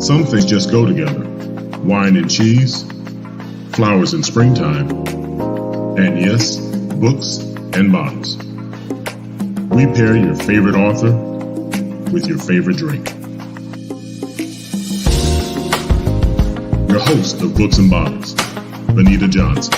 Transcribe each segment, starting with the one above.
Some things just go together. Wine and cheese, flowers in springtime, and yes, books and bottles. We pair your favorite author with your favorite drink. Your host of Books and Bottles, Benita Johnson.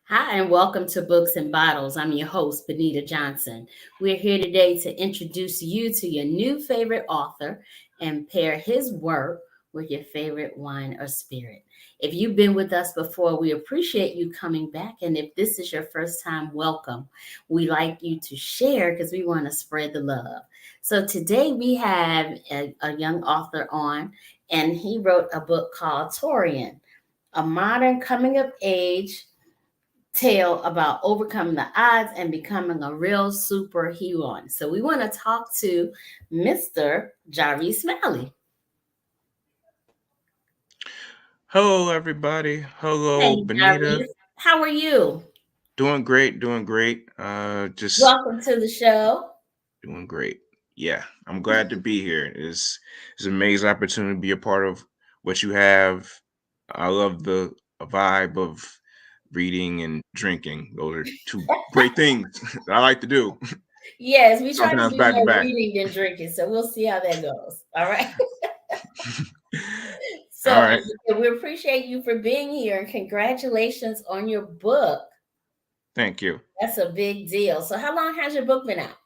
Hi, and welcome to Books and Bottles. I'm your host, Benita Johnson. We're here today to introduce you to your new favorite author and pair his work with your favorite wine or spirit. If you've been with us before, we appreciate you coming back. And if this is your first time, welcome. We like you to share because we want to spread the love. So today we have a young author on, and he wrote a book called Tourian, a modern coming of age tale about overcoming the odds and becoming a real superhero. So we want to talk to Mr. Jaurice Smiley. Hello, everybody. Hello, Hey, Benita. Jaurice. How are you? Doing great, doing great. Just Welcome to the show. doing great. Yeah, I'm glad to be here. It's an amazing opportunity to be a part of what you have. I love the vibe of reading and drinking. Those are two great things that I like to do. Yes, we try to Sometimes do back to more back. reading than drinking, so we'll see how that goes. All right. All So right. we appreciate you for being here and congratulations on your book. Thank you. That's a big deal. So how long has your book been out?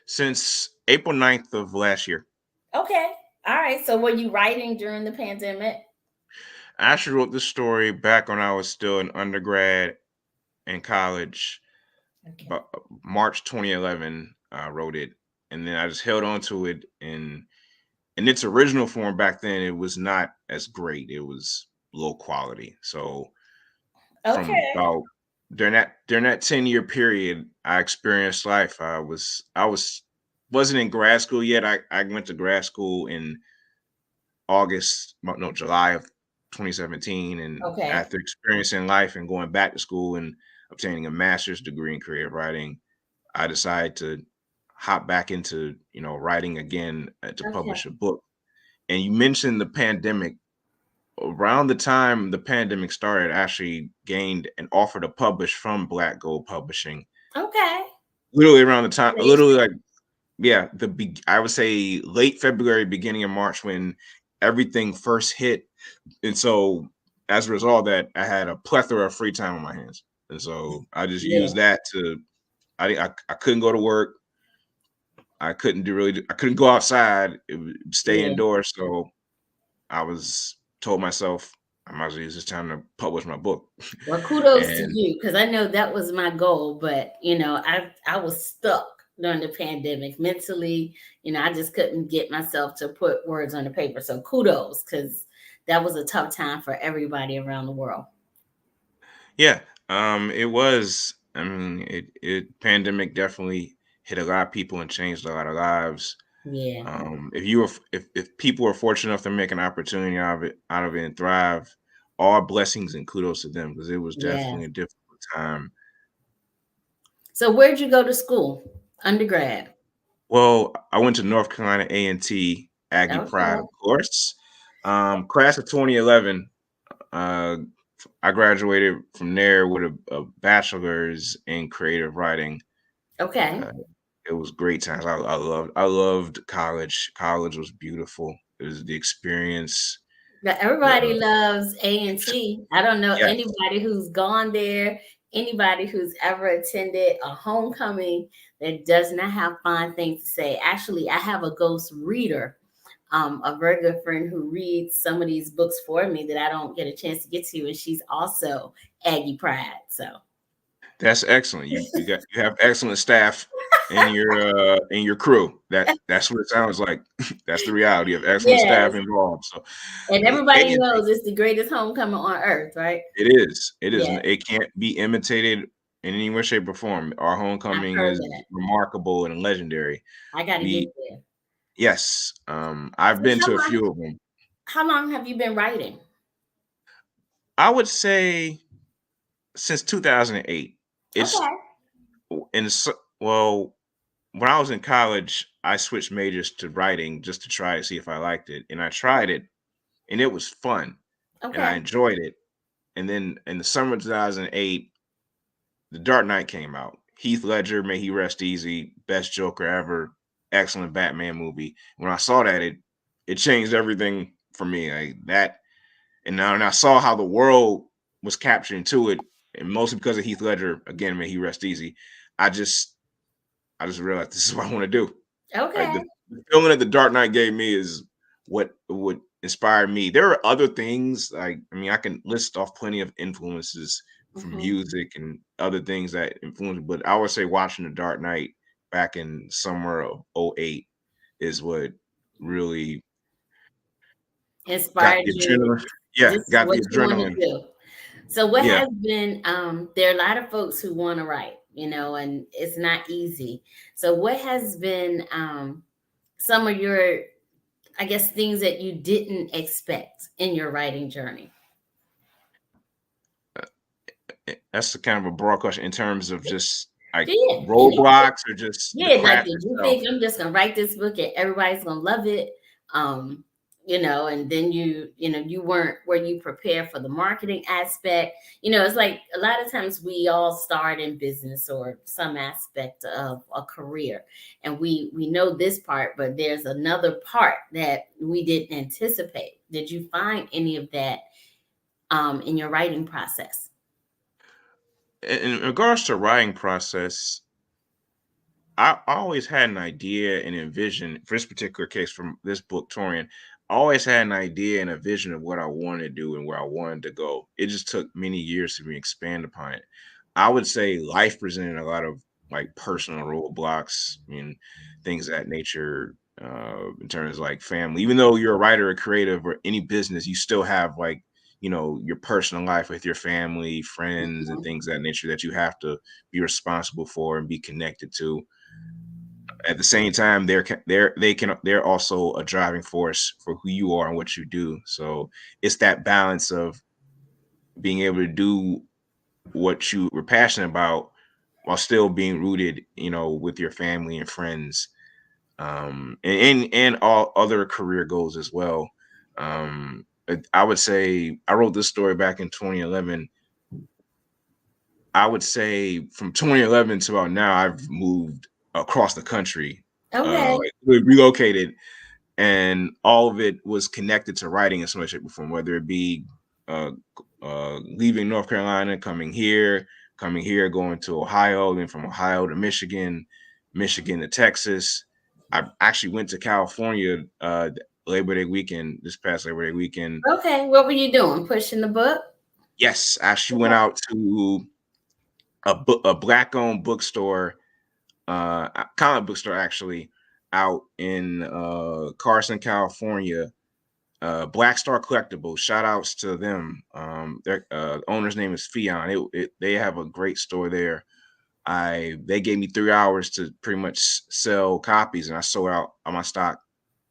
Since April 9th of last year. Okay. All right. So were you writing during the pandemic? I actually wrote this story back when I was still an undergrad in college. Okay. About March 2011, I wrote it, and then I just held on to it. And in its original form back then, it was not as great. It was low quality. So from Okay. about during that 10-year period, I experienced life. I wasn't in grad school yet. I went to grad school in July of 2017, and Okay. after experiencing life and going back to school and obtaining a master's degree in creative writing, I decided to hop back into writing again, to Okay. publish a book. And you mentioned the pandemic. Around the time the pandemic started, I actually gained an offer to publish from Black Gold Publishing. Okay. Literally around the time, Great. literally like yeah, I would say late February, beginning of March, when everything first hit. And so as a result of that, I had a plethora of free time on my hands. And so I just Yeah. used that to I couldn't go to work. I couldn't go outside, stay Yeah. indoors. So I was told myself I might as well use this time to publish my book. Well, kudos to And you because I know that was my goal, but I was stuck during the pandemic mentally. I just couldn't get myself to put words on the paper. So kudos because that was a tough time for everybody around the world. yeah, it was. I mean, it pandemic definitely hit a lot of people and changed a lot of lives. Yeah. If people were fortunate enough to make an opportunity out of it and thrive, all blessings and kudos to them, because it was Yeah. definitely a difficult time. So where'd you go to school? Undergrad. Well, I went to North Carolina A&T Aggie Pride, Okay. of course. Class of 2011. Uh, I graduated from there with a bachelor's in creative writing. Okay. Uh, it was great times. I loved college. College was beautiful. It was the experience. Now, everybody The loves A&T. I don't know Yes, anybody who's gone there, anybody who's ever attended a homecoming that does not have fond things to say. Actually, I have a ghost reader, a very good friend who reads some of these books for me that I don't get a chance to get to, and she's also Aggie Pride. So that's excellent. You have excellent staff in your crew. That's what it sounds like. That's the reality of excellent staff yes, involved. So and A everybody and knows it's the greatest homecoming on earth, right? it is. It is. Yeah, And it can't be imitated in any way, shape, or form. Our I've homecoming heard is that. remarkable and legendary. I got to get We there. Yes. I've So been to a few of them. how long have you been writing? I would say since 2008. It's Okay. and Well, when I was in college, I switched majors to writing just to try to see if I liked it. And I tried it and it was fun and I Okay. enjoyed it. And then in the summer of 2008, The Dark Knight came out. Heath Ledger, may he rest easy, best Joker ever, excellent Batman movie. When I saw that, it changed everything for me. Like that, and I saw how the world was captured into it, and mostly because of Heath Ledger. Again, may he rest easy. I just I just realized this is what I want to do. Like Okay. the feeling that the Dark Knight gave me is what would inspire me. There are other things like I mean, I can list off plenty of influences from Hmm. music and other things that influence, but I would say watching the Dark Knight back in summer of '08 is what really got Inspired the you. adrenaline. Yeah, This is got what the you want to adrenaline. do. So what Yeah. has been there are a lot of folks who want to write, and it's not easy. So what has been some of your, I guess, things that you didn't expect in your writing journey? That's the kind of a broad question in terms of just like Yeah, anything. roadblocks or just the Yeah, like, craft did you itself. think I'm just gonna write this book and everybody's gonna love it? Um, and then you weren't, were you prepared for the marketing aspect? It's like a lot of times we all start in business or some aspect of a career, and we know this part, but there's another part that we didn't anticipate. Did you find any of that in your writing process? In regards to writing process, I always had an idea and a vision for this particular case from this book, Tourian. I always had an idea and a vision of what I wanted to do and where I wanted to go. It just took many years to me expand upon it. I would say life presented a lot of like personal roadblocks and things of that nature in terms of like family. Even though you're a writer, a creative, or any business, you still have like, your personal life with your family, friends, and Mhm. things of that nature that you have to be responsible for and be connected to. At the same time, they're also a driving force for who you are and what you do. So it's that balance of being able to do what you were passionate about while still being rooted, with your family and friends, and all other career goals as well. I would say I wrote this story back in 2011. I would say from 2011 to about now, I've moved across the country, Okay. like we relocated, and all of it was connected to writing in some way, shape, or form. Whether it be uh, leaving North Carolina, coming here, going to Ohio, then from Ohio to Michigan, Michigan to Texas. I actually went to California Labor Day weekend, this past Labor Day weekend. Okay. What were you doing? Pushing the book? Yes, I actually went Okay. out to a black owned bookstore, comic book store actually, out in Carson, California. Black Star Collectibles. Shout outs to them. Their owner's name is Fion. They have a great store there. They gave me 3 hours to pretty much sell copies, and I sold out all my stock.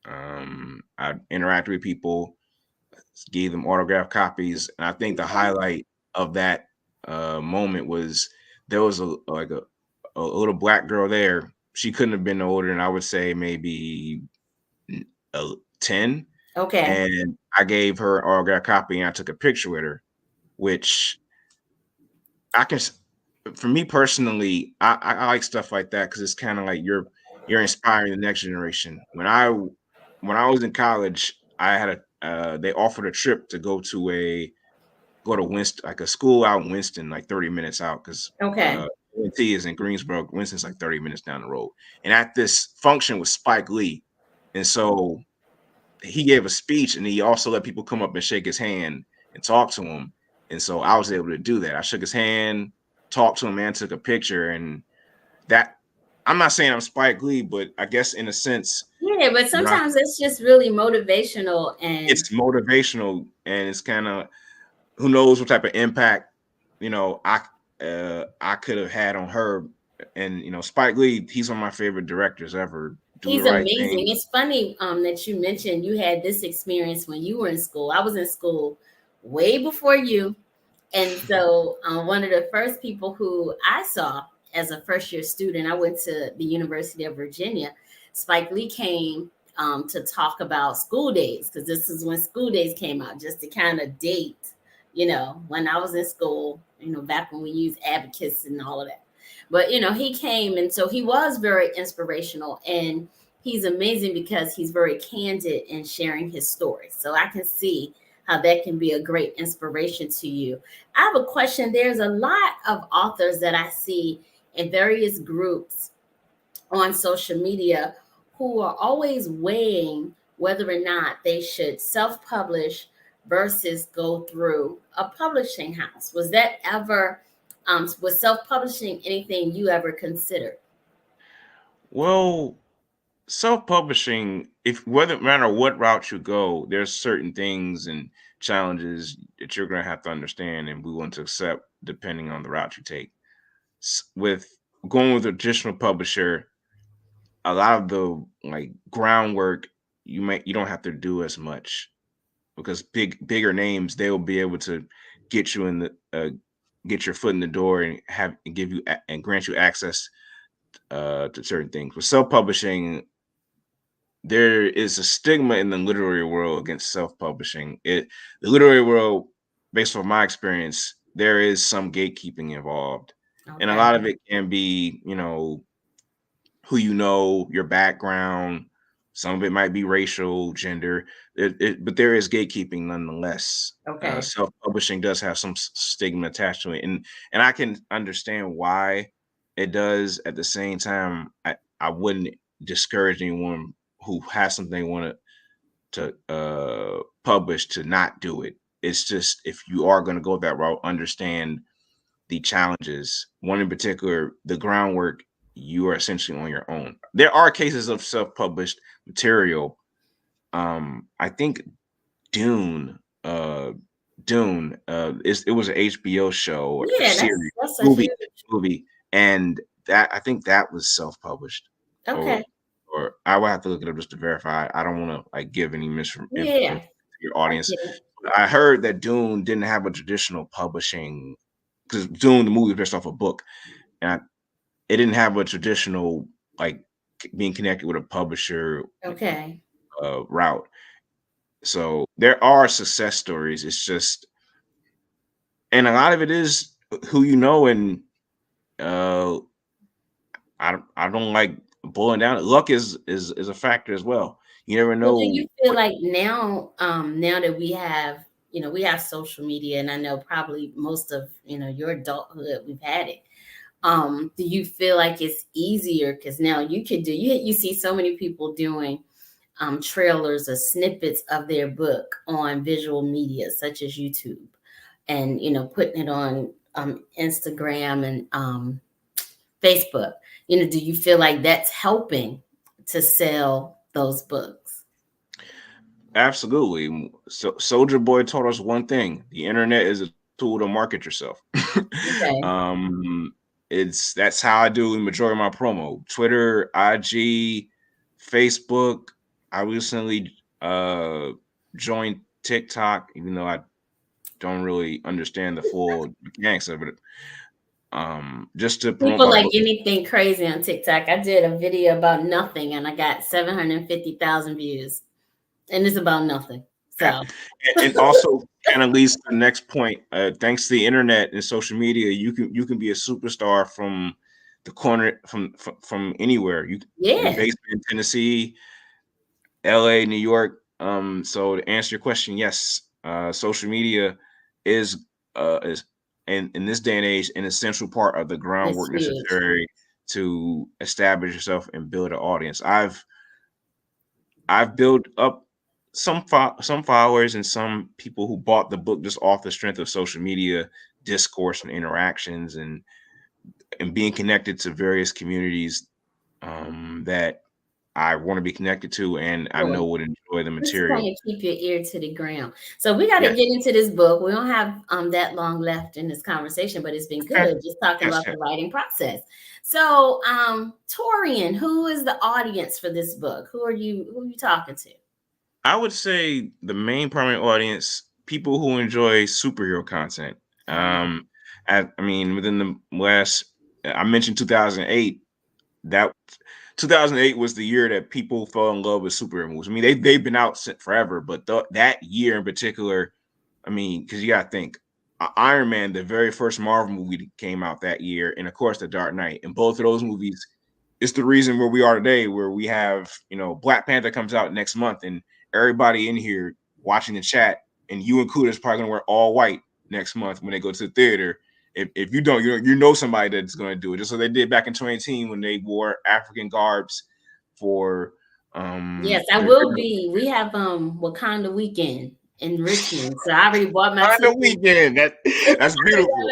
I interacted with people, gave them autographed copies, and I think the highlight of that moment was there was a little black girl there. She couldn't have been older than I would say maybe 10, Okay. and I gave her an autographed copy and I took a picture with her, which I can, for me personally, I like stuff like that because it's kind of like you're inspiring the next generation. When I was in college, I had they offered a trip to go to Winston, like a school out in Winston, like 30 minutes out, because Okay. UNT is in Greensboro. Winston's like 30 minutes down the road. And at this function with Spike Lee, and so he gave a speech and he also let people come up and shake his hand and talk to him. And so I was able to do that. I shook his hand, talked to him, and took a picture. And that, I'm not saying I'm Spike Lee, but I guess in a sense, Yeah, but when I, sometimes it's just really motivational and it's motivational and it's kind of who knows what type of impact you know I I could have had on her. And Spike Lee, he's one of my favorite directors ever. Do the he's right amazing. thing. It's funny that you mentioned you had this experience when you were in school. I was in school way before you. And so one of the first people who I saw as a first year student, I went to the University of Virginia. Spike Lee came to talk about School Days, because this is when School Days came out, just to kind of date, when I was in school, back when we used abacus and all of that. But, he came, and so he was very inspirational, and he's amazing because he's very candid in sharing his story. So I can see how that can be a great inspiration to you. I have a question. There's a lot of authors that I see in various groups on social media who are always weighing whether or not they should self-publish versus go through a publishing house. Was that ever, was self-publishing anything you ever considered? Well, self-publishing, if whether no matter what route you go, there's certain things and challenges that you're going to have to understand and we want to accept depending on the route you take. With going with a traditional publisher, a lot of the like groundwork you don't have to do as much because bigger names, they'll be able to get you in the get your foot in the door and give you and grant you access to certain things. With self-publishing, there is a stigma in the literary world against self-publishing. The literary world, based on my experience, there is some gatekeeping involved, and a Okay. lot of it can be, who your background. Some of it might be racial, gender, but there is gatekeeping nonetheless. Okay. Self-publishing does have some stigma attached to it, and I can understand why it does. At the same time, I wouldn't discourage anyone who has something they want to publish to not do it. It's just if you are going to go that route, understand the challenges. One in particular, the groundwork, you are essentially on your own. There are cases of self-published material. I think Dune, it was an HBO show or a Yeah, series, that's a movie, huge. movie, and that I think that was self-published, or Okay. or I will have to look it up just to verify. I don't want to like give any misinformation Yeah, to your I audience. get it. I heard that Dune didn't have a traditional publishing because Dune the movie was based off a book, and it didn't have a traditional like being connected with a publisher Okay. route. So there are success stories. It's just, and a lot of it is who you know, and uh, I don't like boiling down. Luck is a factor as well. You never Well, do know you feel what. like now, now that we have, we have social media, and I know probably most of, your adulthood, we've had it. Do you feel like it's easier because now you see so many people doing trailers or snippets of their book on visual media such as YouTube, and putting it on Instagram and Facebook. Do you feel like that's helping to sell those books? Absolutely. So Soldier Boy taught us one thing: the internet is a tool to market yourself. Okay. um, that's how I do the majority of my promo: Twitter, IG, Facebook. I recently joined TikTok, even though I don't really understand the full mechanics of it. Just to promote People my like book. anything crazy on TikTok. I did a video about nothing and I got 750,000 views, and it's about nothing. Yeah. So, And also kind of leads to the next point. Thanks to the internet and social media, you can be a superstar from the corner from anywhere. You're yeah, based in Tennessee, LA, New York. So to answer your question, yes, social media is in this day and age an essential part of the it's groundwork huge. necessary to establish yourself and build an audience. I've built up some followers and some people who bought the book just off the strength of social media discourse and interactions and being connected to various communities that I want to be connected to and I know Sure. would enjoy the Just kind material. of keep your ear to the ground. So we got to Yes. get into this book. We don't have that long left in this conversation, but it's been Okay. good just talking Yes. about the writing process. So, Tourian, who is the audience for this book? Who are you talking to? I would say the main primary audience, people who enjoy superhero content. Um, I mean, within the last I mentioned 2008. That 2008 was the year that people fell in love with superhero movies. I mean, they've been out since forever, but that year in particular, I mean, because you got to think, Iron Man, the very first Marvel movie that came out that year, and of course, The Dark Knight, and both of those movies, it's the reason where we are today, where we have, Black Panther comes out next month, and everybody in here watching the chat, and you included, is probably going to wear all white next month when they go to the theater. If you don't, you know somebody that's going to do it. Just so they did back in 2018 when they wore African garbs for. Yes, I will be. We have Wakanda weekend in Richmond, so I already bought my ticket. Weekend. That's beautiful.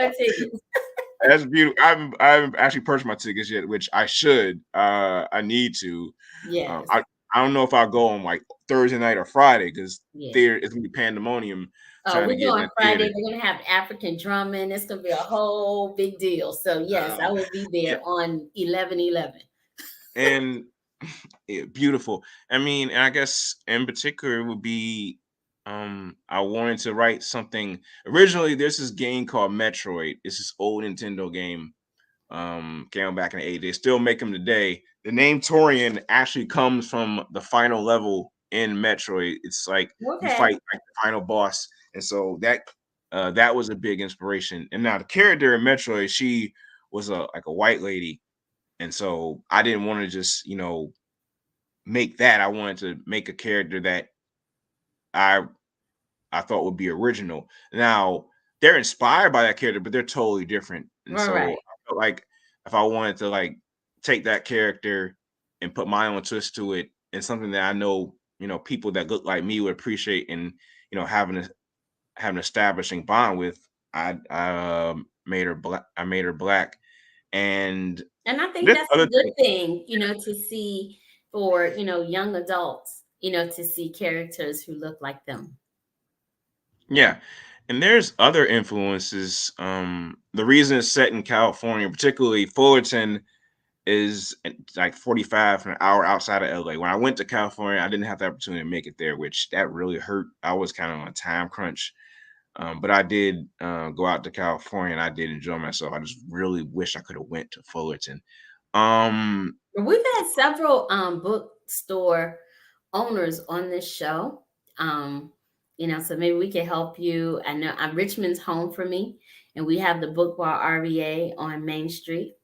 That's beautiful. I haven't actually purchased my tickets yet, which I should. I need to. Yeah. I don't know if I'll go on like Thursday night or Friday because there it's gonna be pandemonium. Oh, we're going Friday. They're gonna have African drumming. It's gonna be a whole big deal. So yes, I will be there on 11/11. And beautiful. I mean, and I guess in particular it would be. I wanted to write something. Originally, there's this game called Metroid. It's this old Nintendo game. Came back in the 80s. They still make them today. The name Tourian actually comes from the final level in Metroid. It's like you fight like the final boss, and so that was a big inspiration. And now the character in Metroid, she was a white lady, and so I didn't want to just make that. I wanted to make a character that I thought would be original. Now they're inspired by that character, but they're totally different. And so I felt like if I wanted to like take that character and put my own twist to it and something that I know, people that look like me would appreciate and have an establishing bond with, I made her black. I made her black. And I think that's a good thing, to see for young adults, to see characters who look like them. Yeah. And there's other influences. The reason it's set in California, particularly Fullerton, is like 45 an hour outside of LA. When I went to California, I didn't have the opportunity to make it there, which that really hurt. I was kind of on a time crunch. But I did go out to California and I did enjoy myself. I just really wish I could have went to Fullerton. We've had several bookstore owners on this show. So maybe we can help you. I know Richmond's home for me, and we have the Book Bar RVA on Main Street.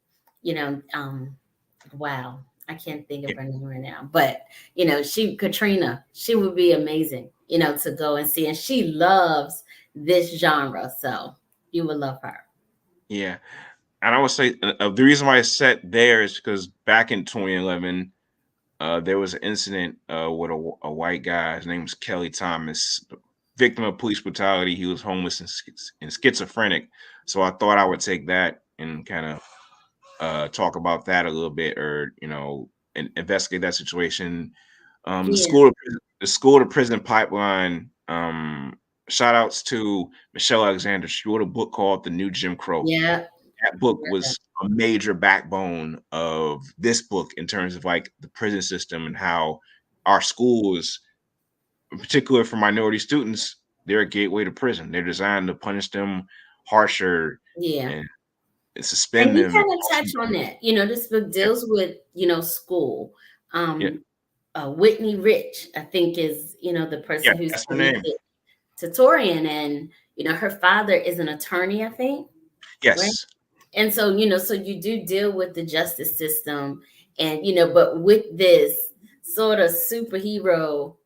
Wow, I can't think of her name right now, but Katrina, she would be amazing, to go and see, and she loves this genre, so you would love her. Yeah, and I would say the reason why it's set there is because back in 2011. There was an incident with a white guy. His name was Kelly Thomas, victim of police brutality. He was homeless and schizophrenic. So I thought I would take that and kind of talk about that a little bit, or and investigate that situation. The school to prison pipeline. Shout outs to Michelle Alexander. She wrote a book called The New Jim Crow. Yeah. That book was a major backbone of this book in terms of like the prison system and how our schools, in particular for minority students, they're a gateway to prison. They're designed to punish them harsher and suspend them. And you kind of touch on that. This book deals with, school. Whitney Rich, I think, is, the person who's connected to Tourian, and, her father is an attorney, I think. Yes. Right? And so, so you do deal with the justice system and, but with this sort of superhero,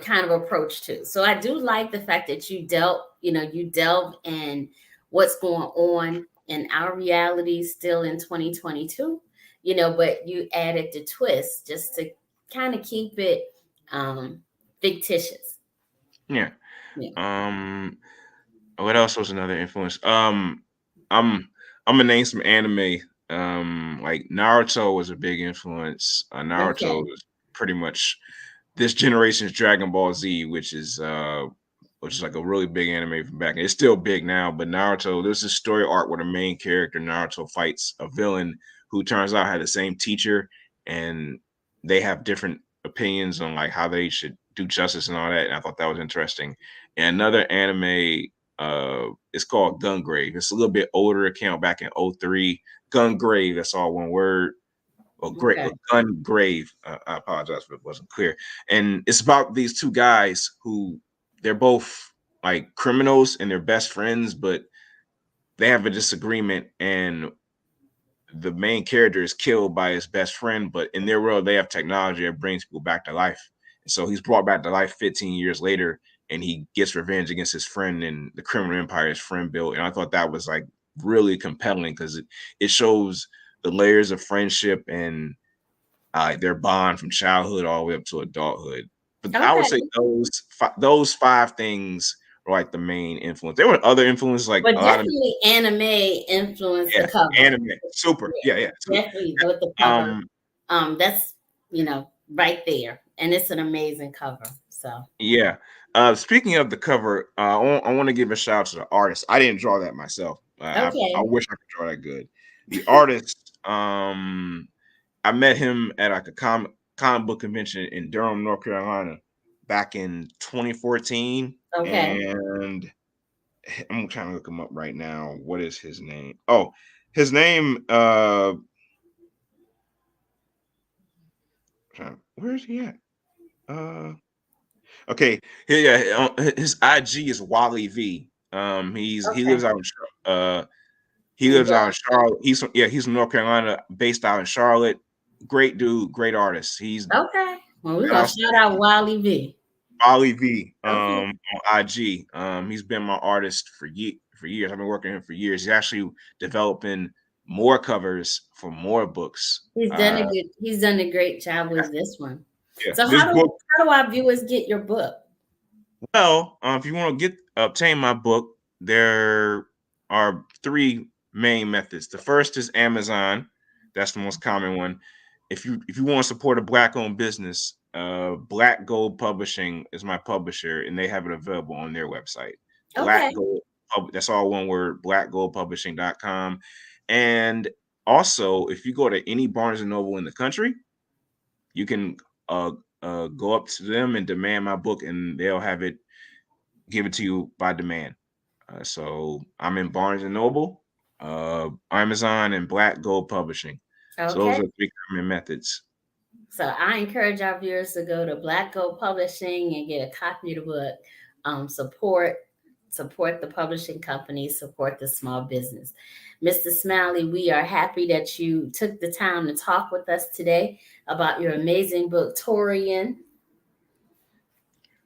kind of approach too. So I do like the fact that you delve in what's going on in our reality still in 2022, but you added the twist just to kind of keep it fictitious. Yeah. What else was another influence? I'm gonna name some anime. Like Naruto was a big influence. Naruto was pretty much this generation's Dragon Ball Z, which is like a really big anime from back. It's still big now, but Naruto, there's a story arc where the main character Naruto fights a villain who turns out had the same teacher, and they have different opinions on like how they should do justice and all that. And I thought that was interesting. And another anime It's called Gungrave. It's a little bit older account back in 03. Gungrave, that's all one word. Or great, Okay. Gungrave. I apologize if it wasn't clear. And it's about these two guys who they're both like criminals and they're best friends, but they have a disagreement, and the main character is killed by his best friend. But in their world, they have technology that brings people back to life. And so he's brought back to life 15 years later, and he gets revenge against his friend and the criminal empire his friend built. And I thought that was like really compelling because it shows the layers of friendship and their bond from childhood all the way up to adulthood. But I would say those five things are like the main influence. There were other influences, like But a lot of definitely anime influenced the cover. anime, super, yeah. Definitely with the cover. That's right there, and it's an amazing cover. So yeah. Speaking of the cover, I want to give a shout out to the artist. I didn't draw that myself. I wish I could draw that good. The artist, I met him at like a comic book convention in Durham, North Carolina, back in 2014. okay. And I'm trying to look him up right now. What is his name? Oh, his name. Where is he at? Okay. Yeah. His IG is Wally V. He lives out in he lives out in Charlotte. He's from North Carolina, based out in Charlotte. Great dude, great artist. He's okay. Well, we're gonna shout out Wally V. Wally V on IG. He's been my artist for years. I've been working with him for years. He's actually developing more covers for more books. He's done a great job with this one. Yeah. So how do our viewers get your book? Well, if you want to obtain my book, there are three main methods. The first is Amazon. That's the most common one. If you want to support a Black-owned business, Black Gold Publishing is my publisher, and they have it available on their website. Okay. Black Gold, that's all one word, blackgoldpublishing.com. And also, if you go to any Barnes & Noble in the country, you can go up to them and demand my book, and they'll give it to you by demand. So I'm in Barnes & Noble, Amazon, and Black Gold Publishing. Okay. So those are three common methods. So I encourage our viewers to go to Black Gold Publishing and get a copy of the book. Support the publishing company, support the small business. Mr. Smiley, we are happy that you took the time to talk with us today about your amazing book, Tourian.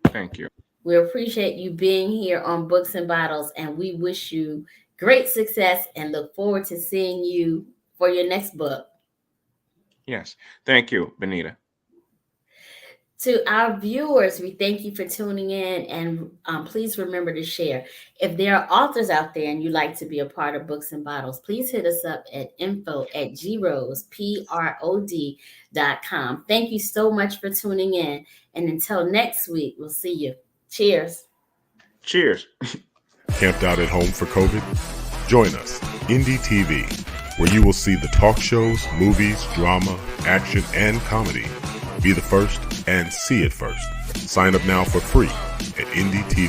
Thank you. We appreciate you being here on Books and Bottles, and we wish you great success and look forward to seeing you for your next book. Yes. Thank you, Benita. To our viewers, we thank you for tuning in, and please remember to share. If there are authors out there and you'd like to be a part of Books and Bottles, please hit us up at info@grose.com. Thank you so much for tuning in, and until next week, we'll see you. Cheers. Cheers. Camped out at home for COVID? Join us, Indie TV, where you will see the talk shows, movies, drama, action, and comedy. Be the first and see it first. Sign up now for free at indietv.com.